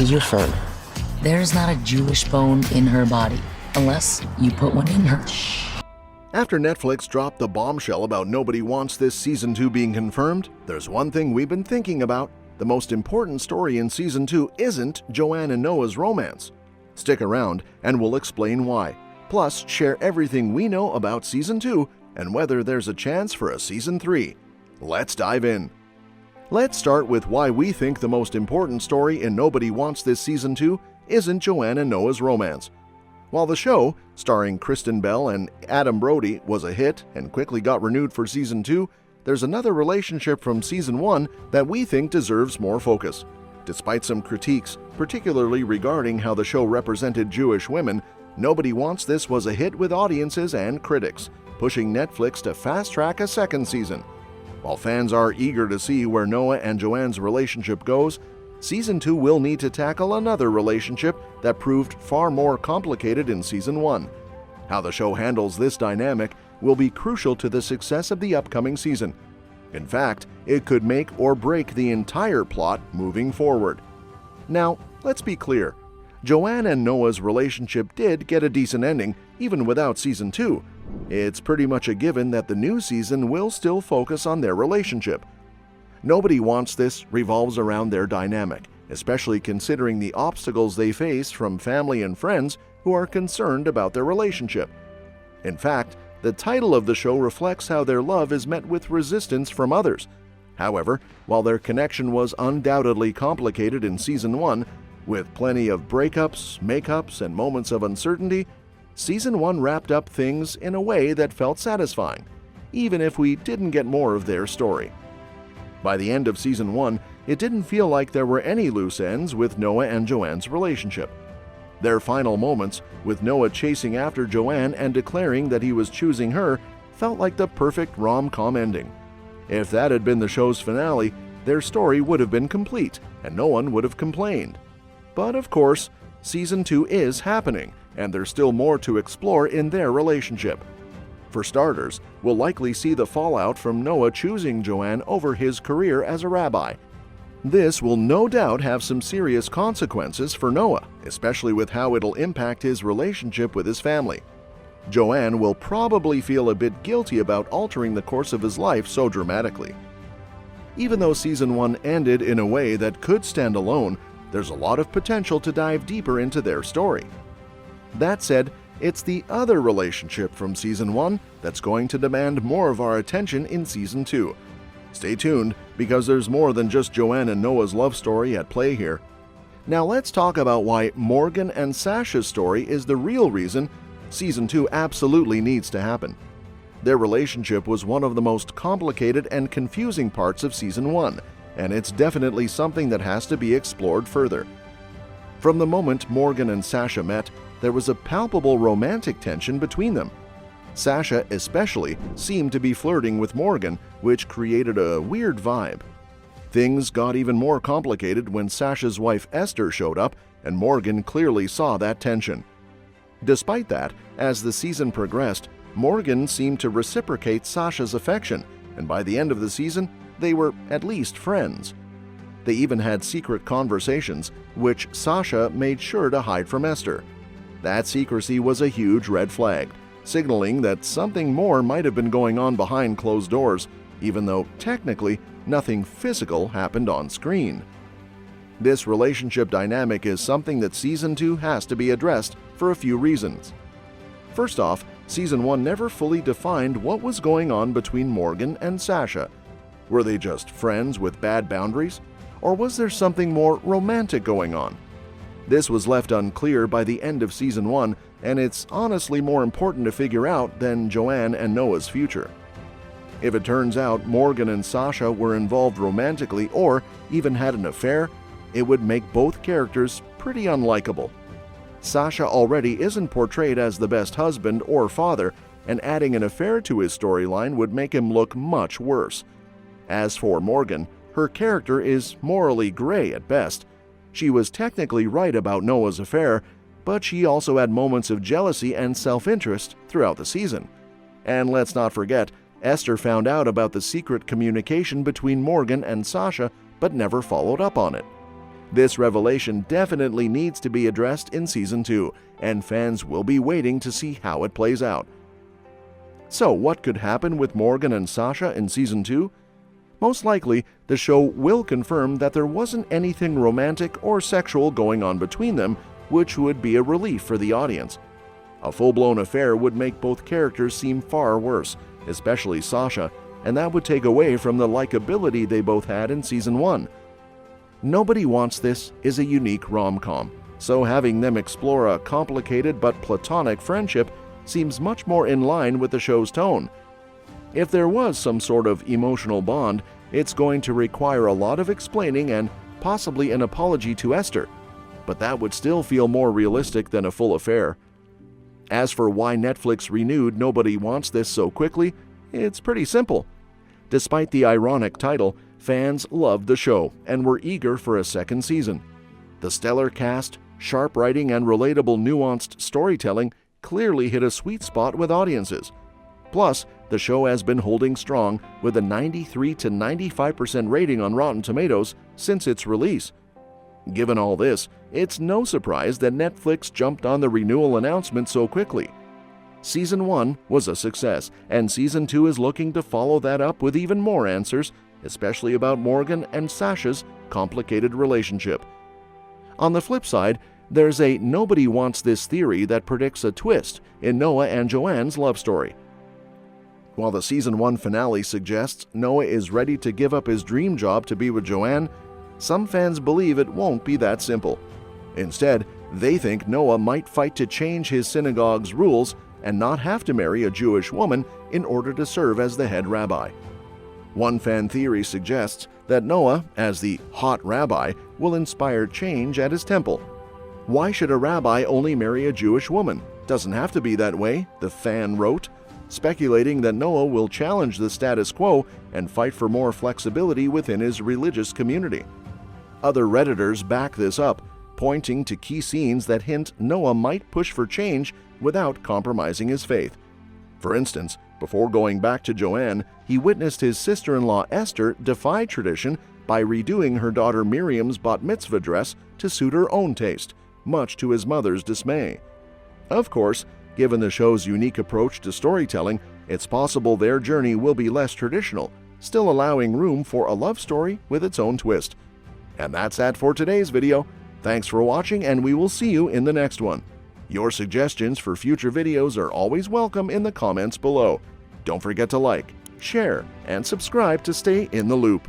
Be firm. There's not a Jewish bone in her body, unless you put one in her. After Netflix dropped the bombshell about Nobody Wants This Season 2 being confirmed, there's one thing we've been thinking about. The most important story in Season 2 isn't Joanne and Noah's romance. Stick around and we'll explain why. Plus, share everything we know about Season 2 and whether there's a chance for a Season 3. Let's dive in. Let's start with why we think the most important story in Nobody Wants This Season 2 isn't Joanne and Noah's romance. While the show, starring Kristen Bell and Adam Brody, was a hit and quickly got renewed for Season 2, there's another relationship from Season 1 that we think deserves more focus. Despite some critiques, particularly regarding how the show represented Jewish women, Nobody Wants This was a hit with audiences and critics, pushing Netflix to fast-track a second season. While fans are eager to see where Noah and Joanne's relationship goes, Season 2 will need to tackle another relationship that proved far more complicated in Season 1. How the show handles this dynamic will be crucial to the success of the upcoming season. In fact, it could make or break the entire plot moving forward. Now, let's be clear. Joanne and Noah's relationship did get a decent ending, even without Season 2. It's pretty much a given that the new season will still focus on their relationship. Nobody Wants This revolves around their dynamic, especially considering the obstacles they face from family and friends who are concerned about their relationship. In fact, the title of the show reflects how their love is met with resistance from others. However, while their connection was undoubtedly complicated in Season 1, with plenty of breakups, makeups, and moments of uncertainty, Season 1 wrapped up things in a way that felt satisfying, even if we didn't get more of their story. By the end of Season 1, it didn't feel like there were any loose ends with Noah and Joanne's relationship. Their final moments, with Noah chasing after Joanne and declaring that he was choosing her, felt like the perfect rom-com ending. If that had been the show's finale, their story would have been complete, and no one would have complained. But of course, Season 2 is happening, and there's still more to explore in their relationship. For starters, we'll likely see the fallout from Noah choosing Joanne over his career as a rabbi. This will no doubt have some serious consequences for Noah, especially with how it'll impact his relationship with his family. Joanne will probably feel a bit guilty about altering the course of his life so dramatically. Even though Season 1 ended in a way that could stand alone, there's a lot of potential to dive deeper into their story. That said, it's the other relationship from Season 1 that's going to demand more of our attention in Season 2. Stay tuned, because there's more than just Joanne and Noah's love story at play here. Now let's talk about why Morgan and Sasha's story is the real reason Season 2 absolutely needs to happen. Their relationship was one of the most complicated and confusing parts of Season 1, and it's definitely something that has to be explored further. From the moment Morgan and Sasha met, there was a palpable romantic tension between them. Sasha especially seemed to be flirting with Morgan, which created a weird vibe. Things got even more complicated when Sasha's wife Esther showed up, and Morgan clearly saw that tension. Despite that, as the season progressed, Morgan seemed to reciprocate Sasha's affection, and by the end of the season, they were at least friends. They even had secret conversations, which Sasha made sure to hide from Esther. That secrecy was a huge red flag, signaling that something more might have been going on behind closed doors, even though technically nothing physical happened on screen. This relationship dynamic is something that Season 2 has to be addressed for a few reasons. First off, Season 1 never fully defined what was going on between Morgan and Sasha. Were they just friends with bad boundaries? Or was there something more romantic going on? This was left unclear by the end of Season 1, and it's honestly more important to figure out than Joanne and Noah's future. If it turns out Morgan and Sasha were involved romantically or even had an affair, it would make both characters pretty unlikable. Sasha already isn't portrayed as the best husband or father, and adding an affair to his storyline would make him look much worse. As for Morgan, her character is morally gray at best. She was technically right about Noah's affair, but she also had moments of jealousy and self-interest throughout the season. And let's not forget, Esther found out about the secret communication between Morgan and Sasha, but never followed up on it. This revelation definitely needs to be addressed in Season 2, and fans will be waiting to see how it plays out. So, what could happen with Morgan and Sasha in Season 2? Most likely, the show will confirm that there wasn't anything romantic or sexual going on between them, which would be a relief for the audience. A full-blown affair would make both characters seem far worse, especially Sasha, and that would take away from the likability they both had in Season 1. Nobody Wants This is a unique rom-com, so having them explore a complicated but platonic friendship seems much more in line with the show's tone. If there was some sort of emotional bond, it's going to require a lot of explaining and possibly an apology to Esther, but that would still feel more realistic than a full affair. As for why Netflix renewed Nobody Wants This so quickly, it's pretty simple. Despite the ironic title, fans loved the show and were eager for a second season. The stellar cast, sharp writing, and relatable, nuanced storytelling clearly hit a sweet spot with audiences. Plus, the show has been holding strong with a 93 to 95% rating on Rotten Tomatoes since its release. Given all this, it's no surprise that Netflix jumped on the renewal announcement so quickly. Season 1 was a success, and Season 2 is looking to follow that up with even more answers, especially about Morgan and Sasha's complicated relationship. On the flip side, there's a Nobody Wants This theory that predicts a twist in Noah and Joanne's love story. While the Season 1 finale suggests Noah is ready to give up his dream job to be with Joanne, some fans believe it won't be that simple. Instead, they think Noah might fight to change his synagogue's rules and not have to marry a Jewish woman in order to serve as the head rabbi. One fan theory suggests that Noah, as the hot rabbi, will inspire change at his temple. Why should a rabbi only marry a Jewish woman? Doesn't have to be that way, the fan wrote, speculating that Noah will challenge the status quo and fight for more flexibility within his religious community. Other Redditors back this up, pointing to key scenes that hint Noah might push for change without compromising his faith. For instance, before going back to Joanne, he witnessed his sister-in-law Esther defy tradition by redoing her daughter Miriam's bat mitzvah dress to suit her own taste, much to his mother's dismay. Of course, given the show's unique approach to storytelling, it's possible their journey will be less traditional, still allowing room for a love story with its own twist. And that's that for today's video. Thanks for watching, and we will see you in the next one. Your suggestions for future videos are always welcome in the comments below. Don't forget to like, share, and subscribe to stay in the loop.